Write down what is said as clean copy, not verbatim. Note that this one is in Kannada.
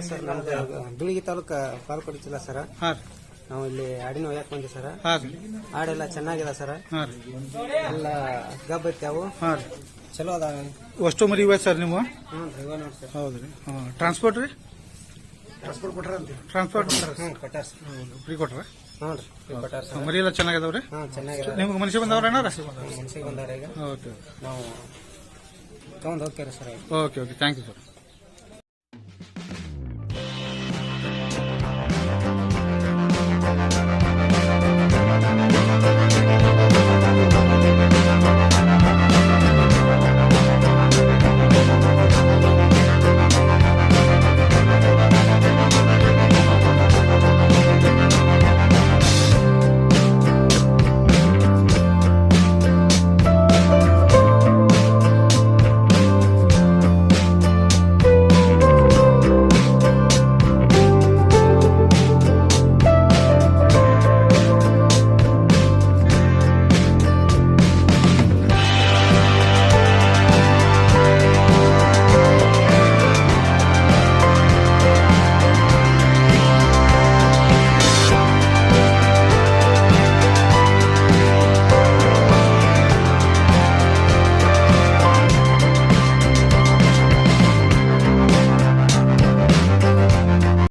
ಸರ್ ನಮ್ದು ಬೀಳಗಿ ತಾಲೂಕು ಬಾಲ್ಕೋಟೆ ಜಿಲ್ಲಾ ಸರ್. ಹಾಂ ರೀ. ನಾವು ಇಲ್ಲಿ ಆಡಿನ ಒಯ್ಯಕ್ ಬಂದ್ವಿ ಸರ್. ಹಾಂ ರೀ. ಆಡೆಲ್ಲ ಚೆನ್ನಾಗಿದೆ ಸರ್. ಹಾಂ ರೀ. ಎಲ್ಲ ಗಬ್ಬ ಐತ್ಯಾವು. ಹಾಂ ರೀ. ಚಲೋ ಅದಾವ. ಅಷ್ಟು ಮರಿ ಇವೆ ಸರ್ ನೀವು? ಹ್ಞೂ ರೀ, ಇವ ನೋಡಿ ಸರ್. ಹೌದು ರೀ. ಟ್ರಾನ್ಸ್ಪೋರ್ಟ್ ರೀ? ಟ್ರಾನ್ಸ್ಪೋರ್ಟ್ ಕೊಟ್ಟಾರಂತೆ. ಟ್ರಾನ್ಸ್ಪೋರ್ಟ್ ಕೊಟ್ಟಾರ ಸರ್. ಫ್ರೀ ಕೊಟ್ರ? ಹ್ಞೂ ರೀ, ಕೊಟ್ಟಾರ ಸರ್. ಮರಿ ಎಲ್ಲ ಚೆನ್ನಾಗಿದಾವ್ರಿ? ಹಾಂ, ಚೆನ್ನಾಗಿದೆ. ನಿಮ್ಗೆ ಮನುಷ್ಯ ಬಂದವ್ರ ಏನಾರ? ಮನ್ಸಿಗೆ ಬಂದವ್ರ ಈಗ. ಓಕೆ. ನಾವು ತಗೊಂಡು ಹೋಗ್ತೀವಿ sir. Okay thank you sir.